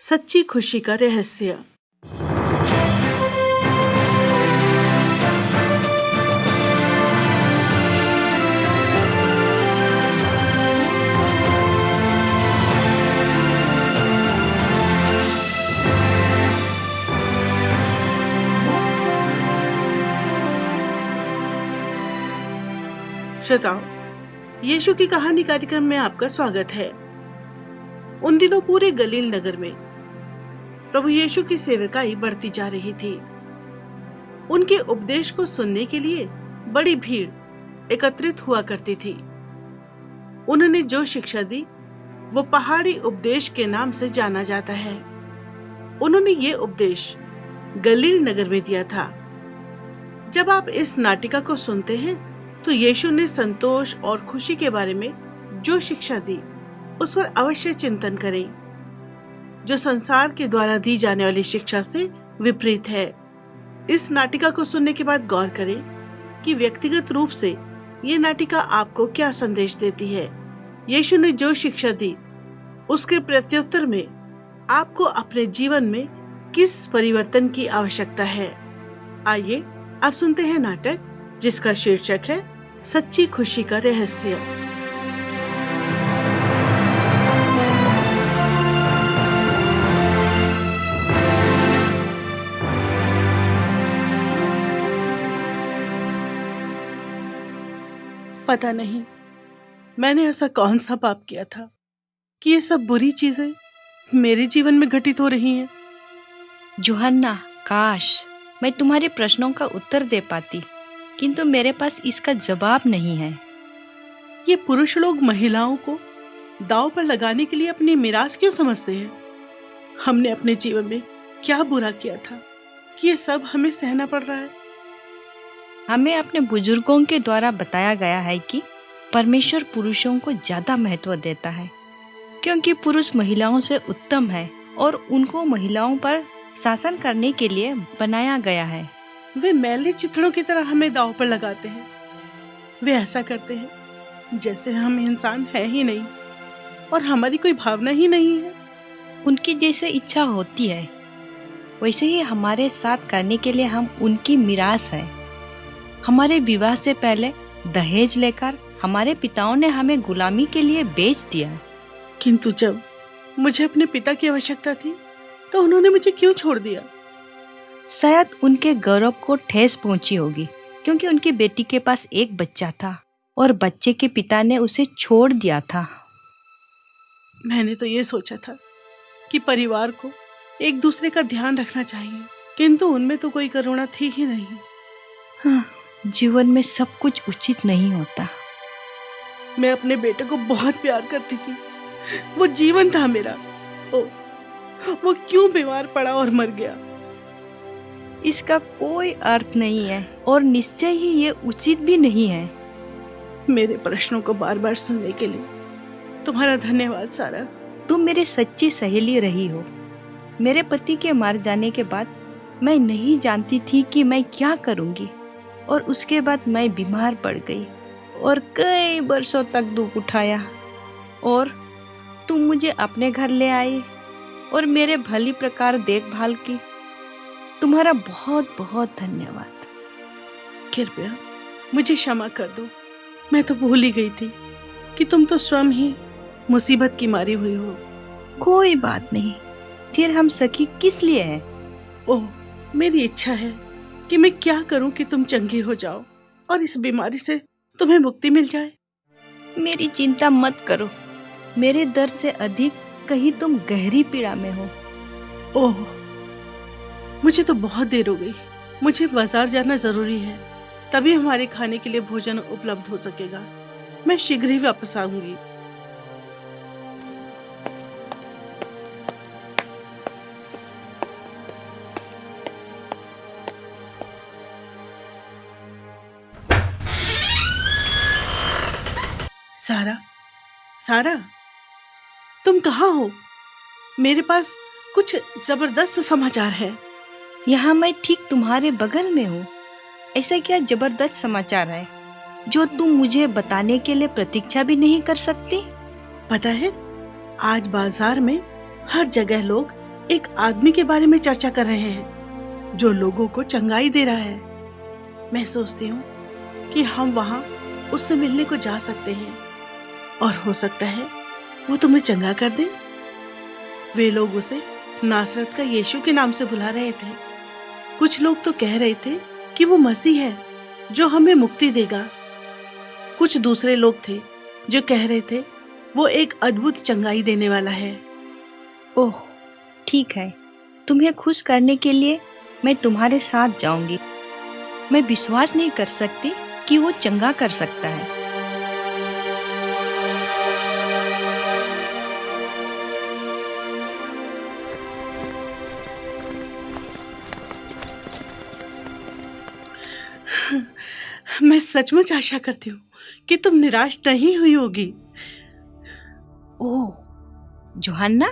सच्ची खुशी का रहस्य। श्रोताओं, यीशु की कहानी कार्यक्रम में आपका स्वागत है। उन दिनों पूरे गलील नगर में प्रभु यीशु की सेवकाई बढ़ती जा रही थी। उनके उपदेश को सुनने के लिए बड़ी भीड़ एकत्रित हुआ करती थी। उन्होंने जो शिक्षा दी वो पहाड़ी उपदेश के नाम से जाना जाता है। उन्होंने ये उपदेश गलील नगर में दिया था। जब आप इस नाटिका को सुनते हैं तो यीशु ने संतोष और खुशी के बारे में जो शिक्षा दी उस पर अवश्य चिंतन करें, जो संसार के द्वारा दी जाने वाली शिक्षा से विपरीत है। इस नाटिका को सुनने के बाद गौर करें कि व्यक्तिगत रूप से ये नाटिका आपको क्या संदेश देती है। यीशु ने जो शिक्षा दी उसके प्रत्युत्तर में आपको अपने जीवन में किस परिवर्तन की आवश्यकता है। आइए अब सुनते हैं नाटक जिसका शीर्षक है सच्ची खुशी का रहस्य। पता नहीं मैंने ऐसा कौन सा पाप किया था कि ये सब बुरी चीजें मेरे जीवन में घटित हो रही हैं। जोहन्ना, काश मैं तुम्हारे प्रश्नों का उत्तर दे पाती, किंतु मेरे पास इसका जवाब नहीं है। ये पुरुष लोग महिलाओं को दांव पर लगाने के लिए अपनी मिरास क्यों समझते हैं? हमने अपने जीवन में क्या बुरा किया था कि ये सब हमें सहना पड़ रहा है? हमें अपने बुजुर्गों के द्वारा बताया गया है कि परमेश्वर पुरुषों को ज्यादा महत्व देता है, क्योंकि पुरुष महिलाओं से उत्तम है और उनको महिलाओं पर शासन करने के लिए बनाया गया है। वे मैले चिथड़ों की तरह हमें दांव पर लगाते हैं। वे ऐसा करते हैं जैसे हम इंसान है ही नहीं और हमारी कोई भावना ही नहीं है। उनकी जैसे इच्छा होती है वैसे ही हमारे साथ करने के लिए हम उनकी मिरास है। हमारे विवाह से पहले दहेज लेकर हमारे पिताओं ने हमें गुलामी के लिए बेच दिया। किंतु जब मुझे अपने पिता की आवश्यकता थी तो उन्होंने मुझे क्यों छोड़ दिया? शायद उनके गौरव को ठेस पहुंची होगी, क्योंकि उनकी बेटी के पास एक बच्चा था और बच्चे के पिता ने उसे छोड़ दिया था। मैंने तो ये सोचा था कि परिवार को एक दूसरे का ध्यान रखना चाहिए, किंतु उनमें तो कोई करुणा थी ही नहीं। हाँ, जीवन में सब कुछ उचित नहीं होता। मैं अपने बेटे को बहुत प्यार करती थी। वो जीवन था मेरा। वो क्यों बीमार पड़ा और मर गया? इसका कोई अर्थ नहीं है और निश्चय ही ये उचित भी नहीं है। मेरे प्रश्नों को बार बार सुनने के लिए तुम्हारा धन्यवाद सारा। तुम मेरी सच्ची सहेली रही हो। मेरे पति के मर जाने के बाद मैं नहीं जानती थी कि मैं क्या करूंगी, और उसके बाद मैं बीमार पड़ गई और कई वर्षों तक दुख उठाया, और तुम मुझे अपने घर ले आई और मेरे भली प्रकार देखभाल की। तुम्हारा बहुत बहुत धन्यवाद। कृपया मुझे क्षमा कर दो। मैं तो भूल ही गई थी कि तुम तो स्वयं ही मुसीबत की मारी हुई हो। कोई बात नहीं, फिर हम सखी किस लिए हैं? ओह, मेरी इच्छा है कि मैं क्या करूं कि तुम चंगी हो जाओ और इस बीमारी से तुम्हें मुक्ति मिल जाए। मेरी चिंता मत करो, मेरे दर्द से अधिक कहीं तुम गहरी पीड़ा में हो। ओह, मुझे तो बहुत देर हो गई। मुझे बाजार जाना जरूरी है, तभी हमारे खाने के लिए भोजन उपलब्ध हो सकेगा। मैं शीघ्र ही वापस आऊंगी। सारा, सारा, तुम कहाँ हो? मेरे पास कुछ जबरदस्त समाचार है। यहाँ मैं ठीक तुम्हारे बगल में हूँ। ऐसा क्या जबरदस्त समाचार है जो तुम मुझे बताने के लिए प्रतीक्षा भी नहीं कर सकती? पता है, आज बाजार में हर जगह लोग एक आदमी के बारे में चर्चा कर रहे हैं जो लोगों को चंगाई दे रहा है। मैं सोचती हूँ कि हम वहां उससे मिलने को जा सकते हैं और हो सकता है वो तुम्हें चंगा कर दे। वे लोग उसे नासरत का यीशु के नाम से बुला रहे थे। कुछ लोग तो कह रहे थे कि वो मसीह है जो हमें मुक्ति देगा। कुछ दूसरे लोग थे जो कह रहे थे वो एक अद्भुत चंगाई देने वाला है। ओह, ठीक है, तुम्हें खुश करने के लिए मैं तुम्हारे साथ जाऊंगी। मैं विश्वास नहीं कर सकती कि वो चंगा कर सकता है। मैं सचमुच आशा करती हूँ कि तुम निराश नहीं हुई होगी। ओह जोहन्ना,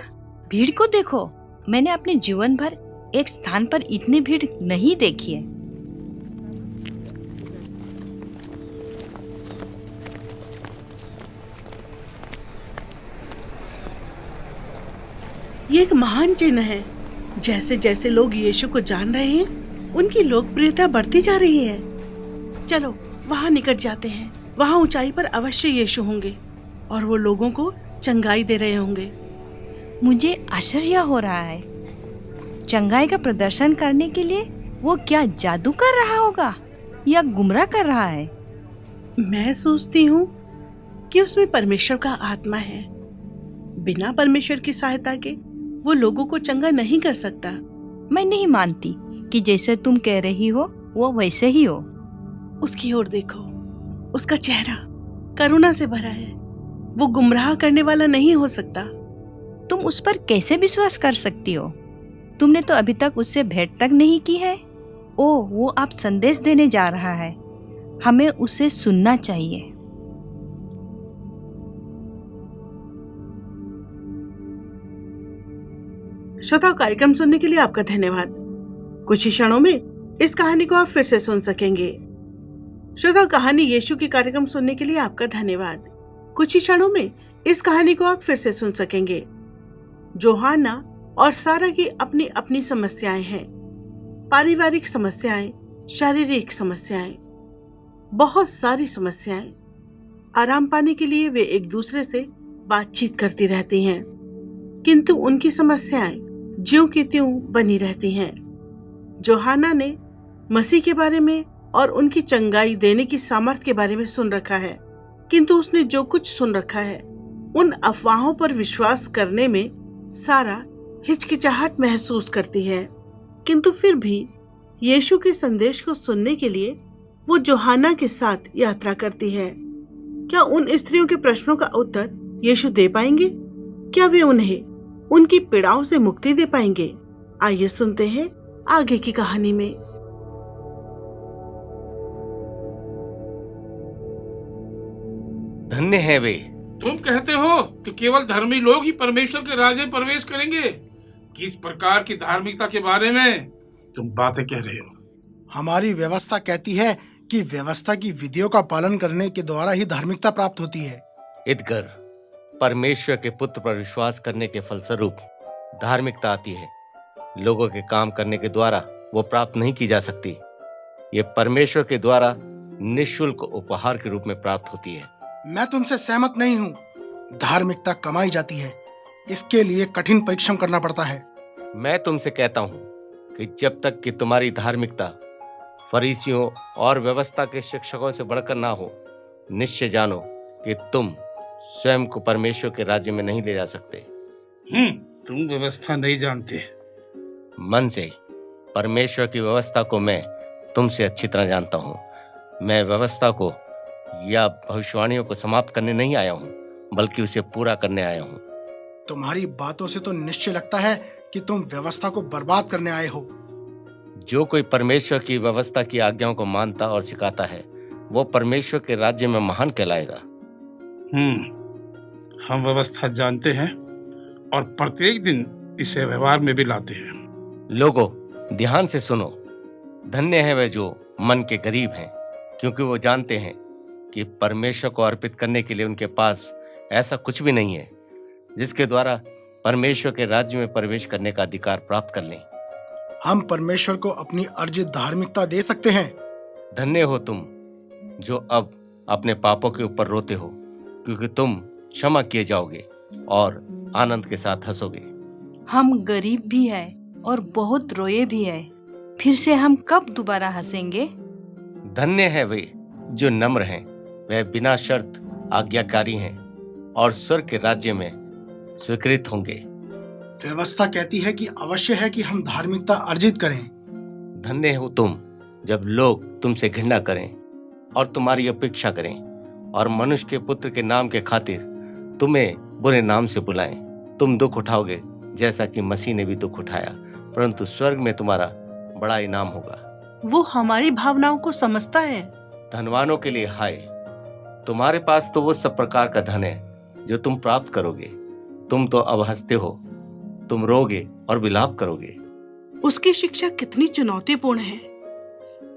भीड़ को देखो। मैंने अपने जीवन भर एक स्थान पर इतनी भीड़ नहीं देखी है। ये एक महान चिन्ह है। जैसे जैसे लोग यीशु को जान रहे हैं, उनकी लोकप्रियता बढ़ती जा रही है। चलो वहां निकट जाते हैं। वहां ऊंचाई पर अवश्य यीशु होंगे और वो लोगों को चंगाई दे रहे होंगे। मुझे आश्चर्य हो रहा है। चंगाई का प्रदर्शन करने के लिए वो क्या जादू कर रहा होगा या गुमराह कर रहा है? मैं सोचती हूँ कि उसमें परमेश्वर का आत्मा है। बिना परमेश्वर की सहायता के वो लोगों को चंगा नहीं कर सकता। मैं नहीं मानती कि जैसे तुम कह रही हो वो वैसे ही हो। उसकी ओर देखो, उसका चेहरा करुणा से भरा है। वो गुमराह करने वाला नहीं हो सकता। तुम उस पर कैसे विश्वास कर सकती हो? तुमने तो अभी तक उससे भेंट तक नहीं की है। ओह, वो आप संदेश देने जा रहा है। हमें उसे सुनना चाहिए। श्रोताओं, कार्यक्रम सुनने के लिए आपका धन्यवाद। कुछ ही क्षणों में इस कहानी को आप फिर से सुन सकेंगे। श्रोताओं, कहानी यीशु की कार्यक्रम सुनने के लिए आपका धन्यवाद। कुछ ही क्षणों में इस कहानी को आप फिर से सुन सकेंगे। जोहाना और सारा की अपनी अपनी समस्याएं हैं। पारिवारिक समस्याएं, शारीरिक समस्याएं, बहुत सारी समस्याएं। आराम पाने के लिए वे एक दूसरे से बातचीत करती रहती हैं, किंतु उनकी समस्याएं ज्यों की त्यों बनी रहती हैं। जोहाना ने मसीह के बारे में और उनकी चंगाई देने की सामर्थ्य के बारे में सुन रखा है, किंतु उसने जो कुछ सुन रखा है उन अफवाहों पर विश्वास करने में सारा हिचकिचाहट महसूस करती है। किंतु फिर भी यीशु के संदेश को सुनने के लिए वो जोहाना के साथ यात्रा करती है। क्या उन स्त्रियों के प्रश्नों का उत्तर यीशु दे पाएंगे? क्या वे उन्हें उनकी पीड़ाओं से मुक्ति दे पाएंगे? आइए सुनते हैं आगे की कहानी में। धन्य है वे। तुम कहते हो कि केवल धर्मी लोग ही परमेश्वर के राज्य में प्रवेश करेंगे। किस प्रकार की धार्मिकता के बारे में तुम बातें कह रहे हो? हमारी व्यवस्था कहती है कि व्यवस्था की विधियों का पालन करने के द्वारा ही धार्मिकता प्राप्त होती है। इदगर, परमेश्वर के पुत्र पर विश्वास करने के फलस्वरूप धार्मिकता आती है। लोगों के काम करने के द्वारा वो प्राप्त नहीं की जा सकती। ये परमेश्वर के द्वारा निःशुल्क उपहार के रूप में प्राप्त होती है। मैं तुमसे सहमत नहीं हूँ। धार्मिकता कमाई जाती है, इसके लिए कठिन परिश्रम करना पड़ता है। मैं तुमसे कहता हूँ कि जब तक कि तुम्हारी धार्मिकता फरीसियों और व्यवस्था के शिक्षकों से बढ़कर ना हो, निश्चय जानो कि तुम स्वयं को परमेश्वर के राज्य में नहीं ले जा सकते। तुम व्यवस्था नहीं जानते। मन से परमेश्वर की व्यवस्था को मैं तुमसे अच्छी तरह जानता हूँ। मैं व्यवस्था को या भविष्यवाणियों को समाप्त करने नहीं आया हूँ, बल्कि उसे पूरा करने आया हूँ। तुम्हारी बातों से तो निश्चय लगता है कि तुम व्यवस्था को बर्बाद करने आए हो। जो कोई परमेश्वर की व्यवस्था की आज्ञाओं को मानता और सिखाता है, वो परमेश्वर के राज्य में महान कहलाएगा। हम व्यवस्था जानते हैं और प्रत्येक दिन इसे व्यवहार में भी लाते हैं। लोगों, ध्यान से सुनो। धन्य है वे जो मन के गरीब हैं, क्योंकि वो जानते हैं कि परमेश्वर को अर्पित करने के लिए उनके पास ऐसा कुछ भी नहीं है जिसके द्वारा परमेश्वर के राज्य में प्रवेश करने का अधिकार प्राप्त कर लें। हम परमेश्वर को अपनी अर्जित धार्मिकता दे सकते हैं। धन्य हो तुम जो अब अपने पापों के ऊपर रोते हो, क्योंकि तुम क्षमा किए जाओगे और आनंद के साथ हंसोगे। हम गरीब भी है और बहुत रोए भी है, फिर से हम कब दोबारा हंसेंगे? धन्य है वे जो नम्र हैं, वे बिना शर्त आज्ञाकारी हैं और स्वर्ग के राज्य में स्वीकृत होंगे। व्यवस्था कहती है कि अवश्य है कि हम धार्मिकता अर्जित करें। धन्य हो तुम जब लोग तुमसे घृणा करें और तुम्हारी अपेक्षा करें और मनुष्य के पुत्र के नाम के खातिर तुम्हें बुरे नाम से बुलाएं। तुम दुख उठाओगे जैसा कि मसीह ने भी दुख उठाया, परंतु स्वर्ग में तुम्हारा बड़ा इनाम होगा। वो हमारी भावनाओं को समझता है। धनवानों के लिए हाय, तुम्हारे पास तो वो सब प्रकार का धन है जो तुम प्राप्त करोगे। तुम तो अब हंसते हो, तुम रोगे और विलाप करोगे। उसकी शिक्षा कितनी चुनौतीपूर्ण है।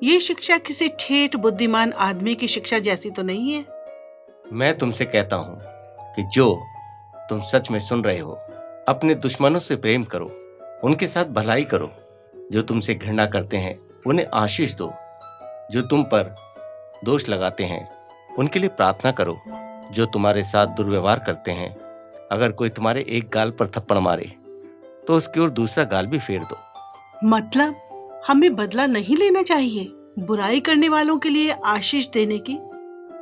ये शिक्षा किसी ठेठ बुद्धिमान आदमी की शिक्षा जैसी तो नहीं है। मैं तुमसे कहता हूँ कि जो तुम सच में सुन रहे हो, अपने दुश्मनों से प्रेम करो, उनके साथ भलाई करो, जो तुमसे घृणा करते हैं उन्हें आशीष दो, जो तुम पर दोष लगाते हैं उनके लिए प्रार्थना करो, जो तुम्हारे साथ दुर्व्यवहार करते हैं अगर कोई तुम्हारे एक गाल पर थप्पड़ मारे तो उसकी ओर दूसरा गाल भी फेर दो। मतलब हमें बदला नहीं लेना चाहिए। बुराई करने वालों के लिए आशीष देने की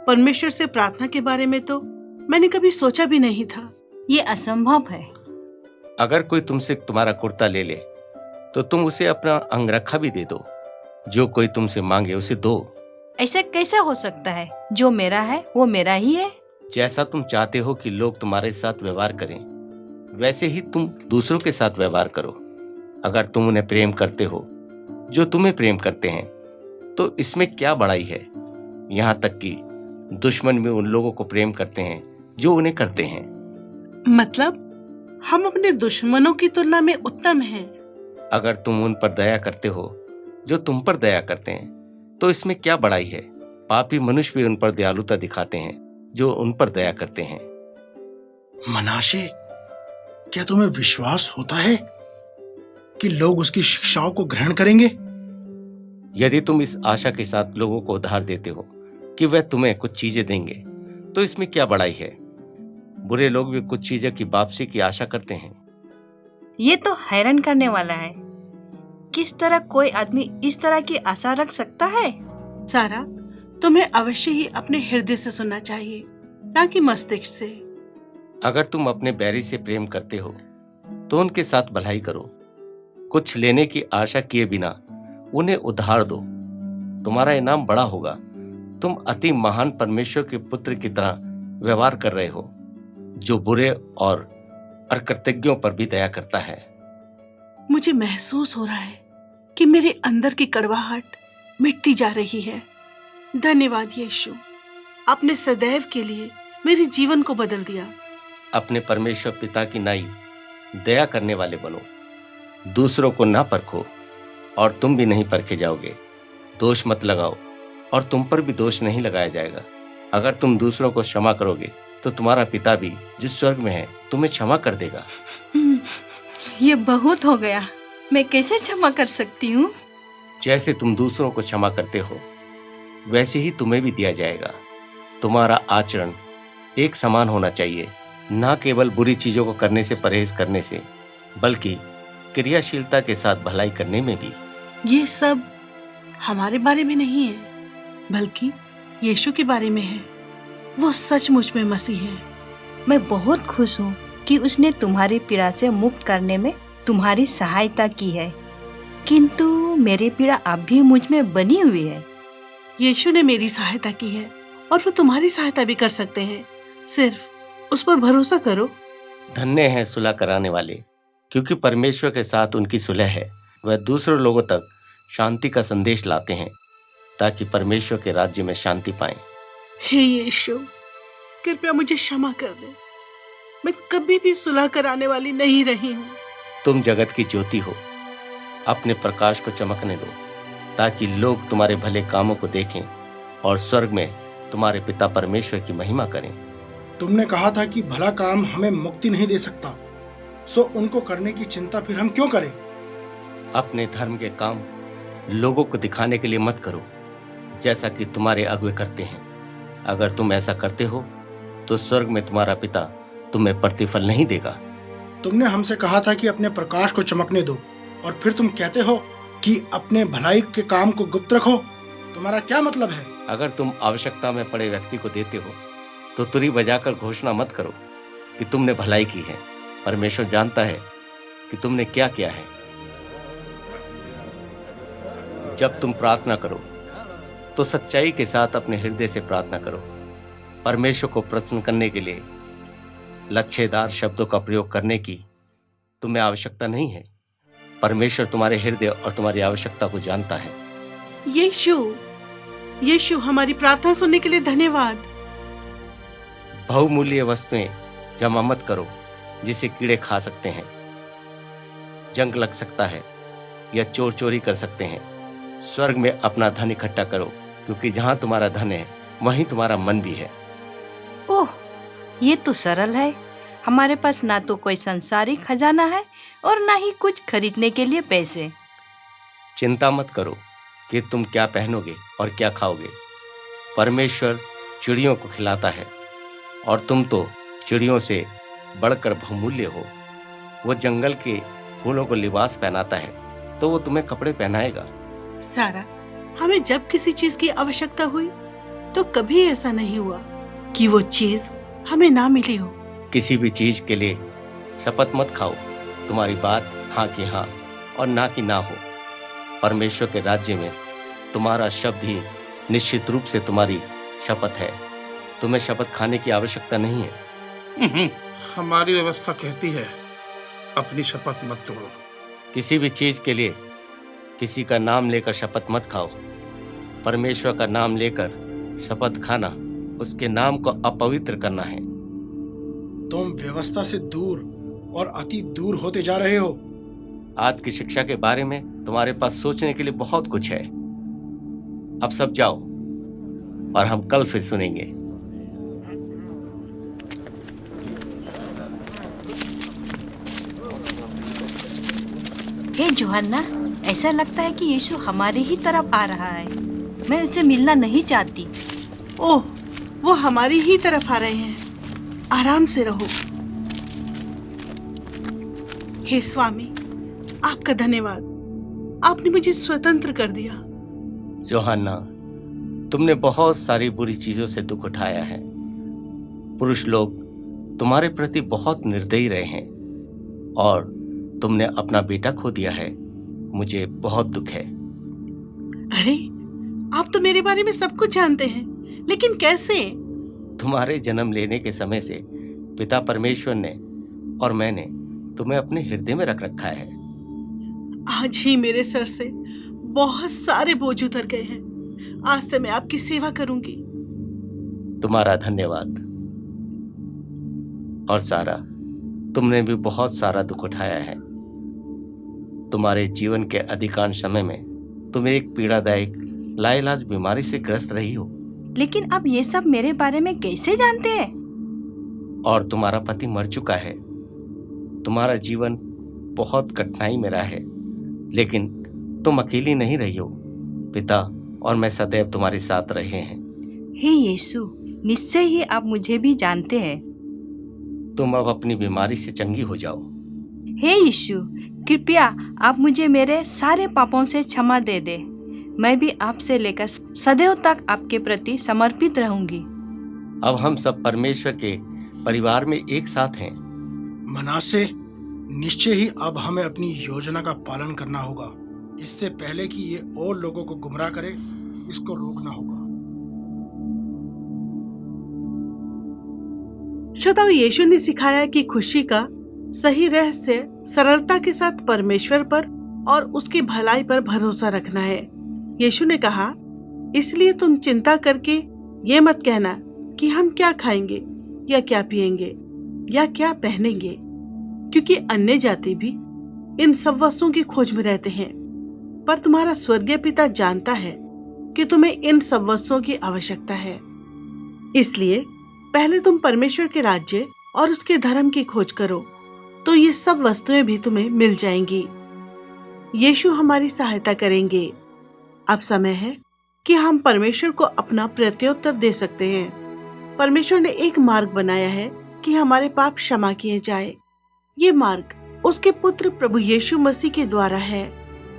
परमेश्वर से प्रार्थना के बारे में तो मैंने कभी सोचा भी नहीं था। ये असंभव है। अगर कोई तुमसे तुम्हारा कुर्ता ले ले तो तुम उसे अपना अंगरखा भी दे दो। जो कोई तुमसे मांगे उसे दो। ऐसा कैसे हो सकता है? जो मेरा है वो मेरा ही है। जैसा तुम चाहते हो कि लोग तुम्हारे साथ व्यवहार करें, वैसे ही तुम दूसरों के साथ व्यवहार करो। अगर तुम उन्हें प्रेम करते हो जो तुम्हें प्रेम करते हैं तो इसमें क्या बड़ाई है। यहाँ तक कि दुश्मन भी उन लोगों को प्रेम करते हैं जो उन्हें करते हैं। मतलब हम अपने दुश्मनों की तुलना में उत्तम हैं। अगर तुम उन पर दया करते हो जो तुम पर दया करते हैं तो इसमें क्या बड़ाई है। पापी मनुष्य भी उन पर दयालुता दिखाते हैं जो उन पर दया करते हैं। मनाशे, क्या तुम्हें विश्वास होता है कि लोग उसकी शिक्षाओं को ग्रहण करेंगे? यदि तुम इस आशा के साथ लोगों को उधार देते हो कि वह तुम्हें कुछ चीजें देंगे तो इसमें क्या बड़ाई है। बुरे लोग भी कुछ चीजें की वापसी की आशा करते हैं। ये तो हैरान करने वाला है। किस तरह कोई आदमी इस तरह की आशा रख सकता है? सारा, तुम्हें अवश्य ही अपने हृदय से सुनना चाहिए, ना कि मस्तिष्क से। अगर तुम अपने बैरी से प्रेम करते हो तो उनके साथ भलाई करो। कुछ लेने की आशा किए बिना उन्हें उधार दो, तुम्हारा इनाम बड़ा होगा। तुम अति महान परमेश्वर के पुत्र की तरह व्यवहार कर रहे हो, जो बुरे और अकृतज्ञों पर भी दया करता है। मुझे महसूस हो रहा है कि मेरे अंदर की कड़वाहट मिटती जा रही है। धन्यवाद यीशु, आपने सदैव के लिए मेरे जीवन को बदल दिया। अपने परमेश्वर पिता की नाई दया करने वाले बनो। दूसरों को ना परखो और तुम भी नहीं परखे जाओगे। दोष मत लगाओ और तुम पर भी दोष नहीं लगाया जाएगा। अगर तुम दूसरों को क्षमा करोगे तो तुम्हारा पिता भी जो स्वर्ग में है तुम्हें क्षमा कर देगा। ये बहुत हो गया। मैं कैसे क्षमा कर सकती हूँ? जैसे तुम दूसरों को क्षमा करते हो वैसे ही तुम्हें भी दिया जाएगा। तुम्हारा आचरण एक समान होना चाहिए, ना केवल बुरी चीजों को करने से परहेज करने से, बल्कि क्रियाशीलता के साथ भलाई करने में भी। ये सब हमारे बारे में नहीं है, बल्कि यीशु के बारे में है। वो सचमुच में मसीह है। मैं बहुत खुश हूँ कि उसने तुम्हारी पीड़ा से मुक्त करने में तुम्हारी सहायता की है, किंतु मेरी पीड़ा अब भी मुझ में बनी हुई है। यीशु ने मेरी सहायता की है और वो तुम्हारी सहायता भी कर सकते हैं। सिर्फ उस पर भरोसा करो। धन्य है सुलह कराने वाले, क्योंकि परमेश्वर के साथ उनकी सुलह है। वह दूसरे लोगों तक शांति का संदेश लाते हैं ताकि परमेश्वर के राज्य में शांति पाएं। हे यीशु, कृपया मुझे क्षमा कर दे। मैं कभी भी सुलह कराने वाली नहीं रही हूँ। तुम जगत की ज्योति हो। अपने प्रकाश को चमकने दो ताकि लोग तुम्हारे भले कामों को देखें और स्वर्ग में तुम्हारे पिता परमेश्वर की महिमा करें। तुमने कहा था कि भला काम हमें मुक्ति नहीं दे सकता, सो उनको करने की चिंता फिर हम क्यों करें? अपने धर्म के काम लोगों को दिखाने के लिए मत करो, जैसा कि तुम्हारे अगुवे करते हैं। अगर तुम ऐसा करते हो तो स्वर्ग में तुम्हारा पिता तुम्हें प्रतिफल नहीं देगा। तुमने हमसे कहा था कि अपने प्रकाश को चमकने दो, और फिर तुम कहते हो कि अपने भलाई के काम को गुप्त रखो। तुम्हारा क्या मतलब है? अगर तुम आवश्यकता में पड़े व्यक्ति को देते हो तो तुरी बजाकर घोषणा मत करो कि तुमने भलाई की है। परमेश्वर जानता है कि तुमने क्या किया है। जब तुम प्रार्थना करो तो सच्चाई के साथ अपने हृदय से प्रार्थना करो। परमेश्वर को प्रसन्न करने के लिए लच्छेदार शब्दों का प्रयोग करने की तुम्हें आवश्यकता नहीं है। परमेश्वर तुम्हारे हृदय और तुम्हारी आवश्यकता को जानता है। यीशु, हमारी प्रार्थना सुनने के लिए धन्यवाद। बहुमूल्य वस्तुएं जमा मत करो जिसे कीड़े खा सकते हैं, जंग लग सकता है या चोर चोरी कर सकते हैं। स्वर्ग में अपना धन इकट्ठा करो, क्योंकि जहां तुम्हारा धन है वहीं तुम्हारा मन भी है। ओह, ये तो सरल है। हमारे पास ना तो कोई संसारिक खजाना है और ना ही कुछ खरीदने के लिए पैसे। चिंता मत करो कि तुम क्या पहनोगे और क्या खाओगे। परमेश्वर चिड़ियों को खिलाता है, और तुम तो चिड़ियों से बढ़कर बहुमूल्य हो। वो जंगल के फूलों को लिबास पहनाता है तो वो तुम्हें कपड़े पहनाएगा। सारा, हमें जब किसी चीज की आवश्यकता हुई तो कभी ऐसा नहीं हुआ कि वो चीज हमें ना मिली हो। किसी भी चीज के लिए शपथ मत खाओ। तुम्हारी बात हाँ की हाँ और ना की ना हो। परमेश्वर के राज्य में तुम्हारा शब्द ही निश्चित रूप से तुम्हारी शपथ है। तुम्हें शपथ खाने की आवश्यकता नहीं है। हमारी व्यवस्था कहती है अपनी शपथ मत तोड़ो। किसी भी चीज के लिए किसी का नाम लेकर शपथ मत खाओ। परमेश्वर का नाम लेकर शपथ खाना उसके नाम को अपवित्र करना है। तुम व्यवस्था से दूर और अति दूर होते जा रहे हो। आज की शिक्षा के बारे में तुम्हारे पास सोचने के लिए बहुत कुछ है। अब सब जाओ और हम कल फिर सुनेंगे। हे यूहन्ना, ऐसा लगता है कि यीशु हमारे ही तरफ आ रहा है। मैं उससे मिलना नहीं चाहती। ओह, वो हमारी ही तरफ आ रहे हैं। आराम से रहो। हे स्वामी, आपका धन्यवाद। आपने मुझे स्वतंत्र कर दिया। यूहन्ना, तुमने बहुत सारी बुरी चीजों से दुख उठाया है। पुरुष लोग तुम्हारे प्रति बहुत निर्दयी रहे हैं और तुमने अपना बेटा खो दिया है। मुझे बहुत दुख है। अरे, आप तो मेरे बारे में सब कुछ जानते हैं, लेकिन कैसे? तुम्हारे जन्म लेने के समय से पिता परमेश्वर ने और मैंने तुम्हें अपने हृदय में रख रखा है। आज ही मेरे सर से बहुत सारे बोझ उतर गए हैं। आज से मैं आपकी सेवा करूंगी। तुम्हारा धन्यवाद। और सारा, तुमने भी बहुत सारा दुख उठाया है। तुम्हारे जीवन के अधिकांश समय में तुम एक पीड़ादायक लाइलाज बीमारी से ग्रस्त रही हो। लेकिन आप ये सब मेरे बारे में कैसे जानते हैं? और तुम्हारा पति मर चुका है। तुम्हारा जीवन बहुत कठिनाई में रहा है, लेकिन तुम अकेली नहीं रही हो। पिता और मैं सदैव तुम्हारे साथ रहे हैं। हे यीशु, निश्चय ही आप मुझे भी जानते हैं। तुम अब अपनी बीमारी से चंगी हो जाओ। हे यीशु, कृपया आप मुझे मेरे सारे पापों से क्षमा दे दे। मैं भी आपसे लेकर सदैव तक आपके प्रति समर्पित रहूंगी। अब हम सब परमेश्वर के परिवार में एक साथ हैं। मनासे, निश्चय ही अब हमें अपनी योजना का पालन करना होगा। इससे पहले कि ये और लोगों को गुमराह करे, इसको रोकना होगा। श्रोताओं, यीशु ने सिखाया कि खुशी का सही रहस्य सरलता के साथ परमेश्वर पर और उसकी भलाई पर भरोसा रखना है। यीशु ने कहा, इसलिए तुम चिंता करके ये मत कहना कि हम क्या खाएंगे या क्या पिएंगे या क्या पहनेंगे, क्योंकि अन्य जाति भी इन सब वस्तुओं की खोज में रहते हैं। पर तुम्हारा स्वर्गीय पिता जानता है कि तुम्हें इन सब वस्तुओं की आवश्यकता है। इसलिए पहले तुम परमेश्वर के राज्य और उसके धर्म की खोज करो, तो ये सब वस्तुएं भी तुम्हें मिल जाएंगी। यीशु हमारी सहायता करेंगे। अब समय है कि हम परमेश्वर को अपना प्रत्युत्तर दे सकते हैं। परमेश्वर ने एक मार्ग बनाया है कि हमारे पाप क्षमा किए जाए। ये मार्ग उसके पुत्र प्रभु यीशु मसीह के द्वारा है।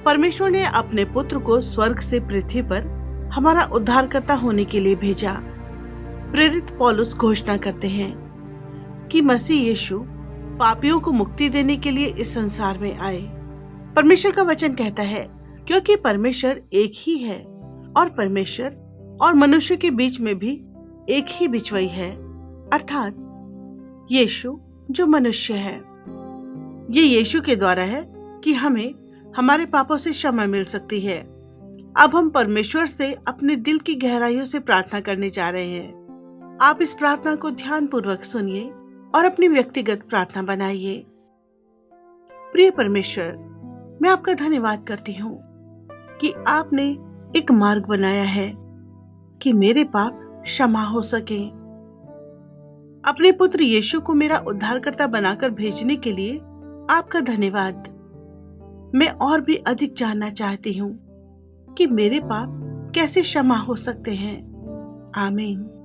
परमेश्वर ने अपने पुत्र को स्वर्ग से पृथ्वी पर हमारा उद्धारकर्ता होने के लिए भेजा। प्रेरित पौलुस घोषणा करते हैं कि मसीह यीशु पापियों को मुक्ति देने के लिए इस संसार में आए। परमेश्वर का वचन कहता है क्योंकि परमेश्वर एक ही है और परमेश्वर और मनुष्य के बीच में भी एक ही बिचवई है, अर्थात यीशु जो मनुष्य है। ये यीशु के द्वारा है कि हमें हमारे पापों से क्षमा मिल सकती है। अब हम परमेश्वर से अपने दिल की गहराइयों से प्रार्थना करने जा रहे हैं। आप इस प्रार्थना को ध्यान पूर्वक सुनिए और अपनी व्यक्तिगत प्रार्थना बनाइए। प्रिय परमेश्वर, मैं आपका धन्यवाद करती हूँ कि आपने एक मार्ग बनाया है कि मेरे पाप क्षमा हो सके। अपने पुत्र यीशु को मेरा उद्धारकर्ता बनाकर भेजने के लिए आपका धन्यवाद। मैं और भी अधिक जानना चाहती हूँ कि मेरे पाप कैसे क्षमा हो सकते हैं। आमीन।